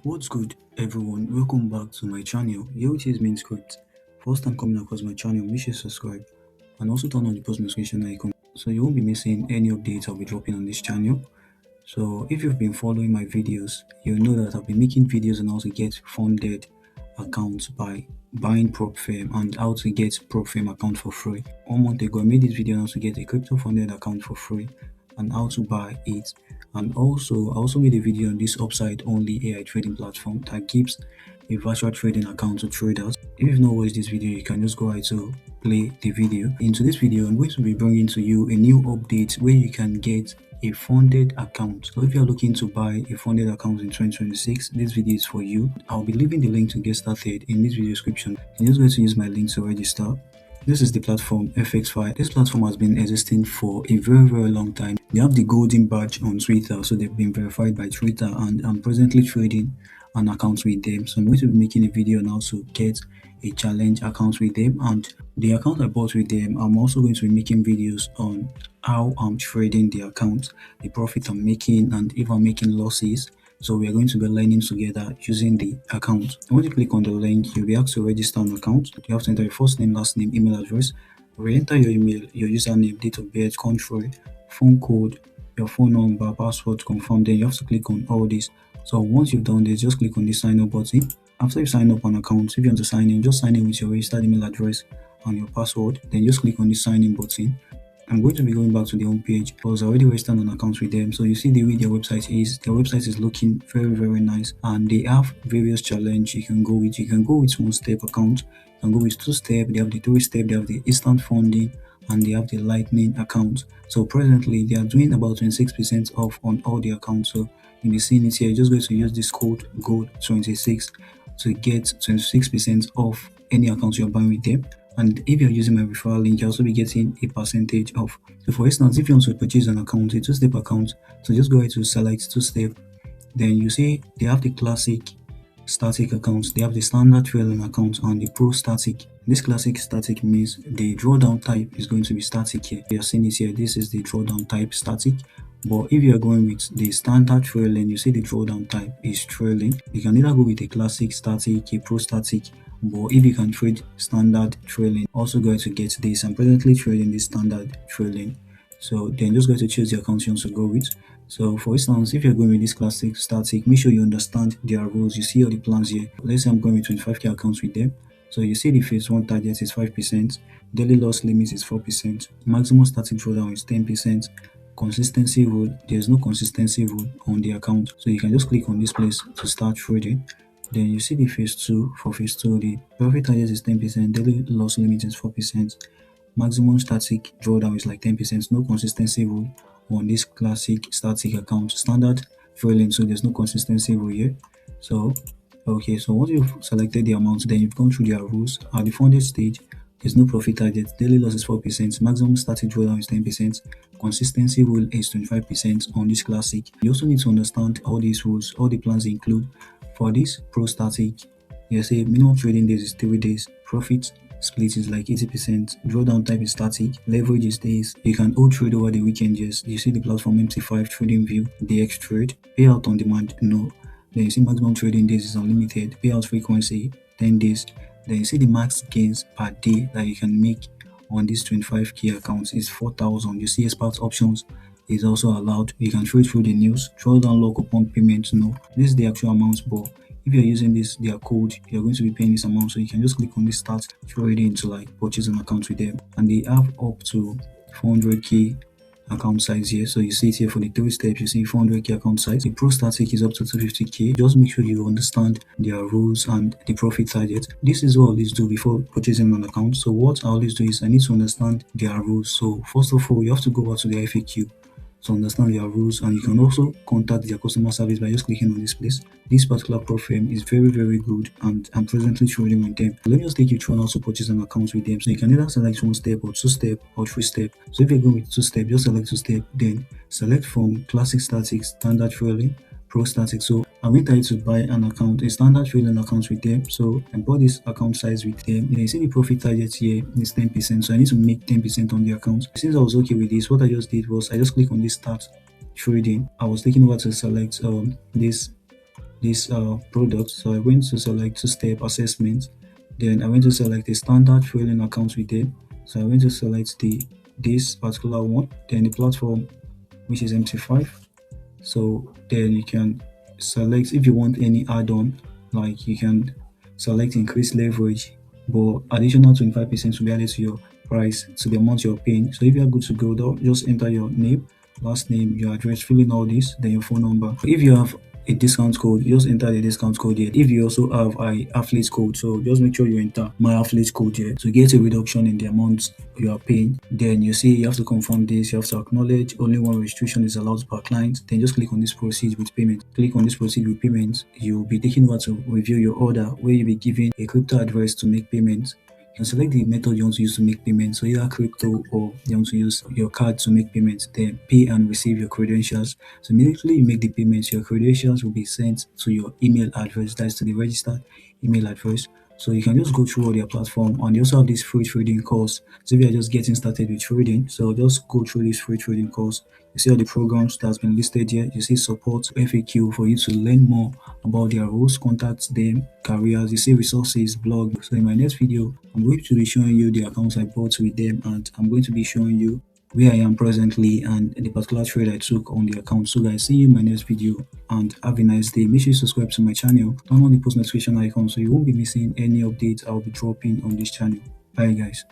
What's good, everyone? Welcome back to my channel. Here it is main script. First time coming across my channel, make sure you subscribe and also turn on the post notification icon so you won't be missing any updates I'll be dropping on this channel. So if you've been following my videos, you'll know that I've been making videos on how to get funded accounts by buying prop firm and how to get prop firm account for free. 1 month ago, I made this video on how to get a crypto funded account for free and how to buy it. And also, I also made a video on this upside only AI trading platform that gives a virtual trading account to traders. If you've not watched this video, you can just go ahead to play the video. Into this video, I'm going to be bringing to you a new update where you can get a funded account. So if you're looking to buy a funded account in 2026, this video is for you. I'll be leaving the link to get started in this video description. I'm just going to use my link to register. This is the platform FXIFY. This platform has been existing for a very long time. They have the golden badge on Twitter, so they've been verified by Twitter, and I'm presently trading an account with them. So I'm going to be making a video now to get a challenge account with them, and the account I bought with them, I'm also going to be making videos on how I'm trading the account, the profit I'm making, and if I'm making losses. So we are going to be learning together using the account. When you click on the link, you'll be asked to register an account. You have to enter your first name, last name, email address. Re-enter your email, your username, date of birth, country, phone code, your phone number, password to confirm. Then you have to click on all this. So once you've done this, just click on the sign up button. After you sign up an account, if you want to sign in, just sign in with your registered email address and your password. Then just click on the sign in button. I'm going to be going back to the home page because I already registered an account with them. So you see the way their website is. Their website is looking very nice, and they have various challenge you can go with. You can go with 1-step account, you can go with 2-step, they have the 3-step, they have the instant funding, and they have the lightning account. So presently they are doing about 26% off on all the accounts. So you'll be seeing it here. You're just going to use this code GOLD26 to get 26% off any account you're buying with them. And if you're using my referral link, you'll also be getting a percentage off. So for instance, if you want to purchase an account, a 2-step account, so just go ahead to select 2-step. Then you see they have the classic static accounts, they have the standard trailing account and the pro static. This classic static means the drawdown type is going to be static here. You're seeing it here. This is the drawdown type static. But if you are going with the standard trailing, you see the drawdown type is trailing. You can either go with a classic static, a pro static, but if you can trade standard trailing, also going to get this. I'm presently trading the standard trailing. So then just go to choose the account you want to go with. So for instance, if you're going with this classic static, make sure you understand their rules. You see all the plans here. Let's say I'm going with 25k accounts with them. So you see the phase 1 target is 5%, daily loss limit is 4%, maximum static drawdown is 10%. Consistency rule, there's no consistency rule on the account, so you can just click on this place to start trading. Then you see the phase 2. For phase 2, the profit target is 10%, daily loss limit is 4%, maximum static drawdown is like 10%. No consistency rule on this classic static account. Standard trailing, so there's no consistency rule here. So okay, so once you've selected the amount, then you've gone through their rules. At the funded stage, there's no profit target, daily loss is 4%, maximum static drawdown is 10%, consistency rule is 25% on this classic. You also need to understand all these rules, all the plans they include. For this pro static, you say minimum trading days is 3 days, profit split is like 80%, drawdown type is static, leverage is days. You can hold trade over the weekend, yes. You see the platform MT5 trading view, DX trade, payout on demand, no. Then you see maximum trading days is unlimited, payout frequency 10 days. Then you see the max gains per day that you can make on this 25k accounts is 4,000. You see expert options is also allowed. You can trade through the news, drawdown lock upon payment, no. This is the actual amount, but if you're using this their code, you're going to be paying this amount. So you can just click on this start trading to like purchase an account with them, and they have up to 400k account size here. So you see it here for the 3 steps, you see 400k account size. The pro static is up to 250k. Just make sure you understand their rules and the profit target. This is what I always do before purchasing an account. So what I always do is I need to understand their rules. So first of all, you have to go back to the FAQ to understand their rules, and you can also contact their customer service by just clicking on this place. This particular prop firm is very good, and I'm presently trading with them. Let me just take you through how to purchase an account with them. So you can either select 1-step or 2-step or 3-step. So if you're going with 2-step, just select 2-step, then select from classic static, standard trailing, pro static. So I went ahead to buy an account, a standard trailing account with them. So I bought this account size with them. You see the profit target here is 10%, so I need to make 10% on the account. Since I was okay with this, what I just did was I just click on this start trading. I was taking over to select this this product. So I went to select two-step assessment. Then I went to select a standard filing account with them. So I went to select this particular one. Then the platform, which is MT5. So then you can select if you want any add-on, like you can select increase leverage, but additional 25% will be added to your price to the amount you're paying. So if you're good to go, though, just enter your name, last name, your address, fill in all this, then your phone number. If you have a discount code, just enter the discount code here. If you also have a affiliate code, so just make sure you enter my affiliate code here to get a reduction in the amount you are paying. Then you see you have to confirm this, you have to acknowledge only one restriction is allowed per client. Then just click on this proceed with payment. Click on this proceed with payment. You'll be taken over to review your order where you'll be given a crypto address to make payments. You can select the method you want to use to make payments, so either crypto or you want to use your card to make payments. Then pay and receive your credentials. So immediately you make the payments, your credentials will be sent to your email address, that's to the registered email address. So you can just go through all their platform, and they also have this free trading course. So if you're just getting started with trading, so just go through this free trading course. You see all the programs that's been listed here. You see support FAQ for you to learn more about their roles, contact them, careers. You see resources, blog. So in my next video, I'm going to be showing you the accounts I bought with them, and I'm going to be showing you where I am presently and the particular trade I took on the account. So guys, see you in my next video and have a nice day. Make sure you subscribe to my channel, turn on the post notification icon so you won't be missing any updates I'll be dropping on this channel. Bye guys.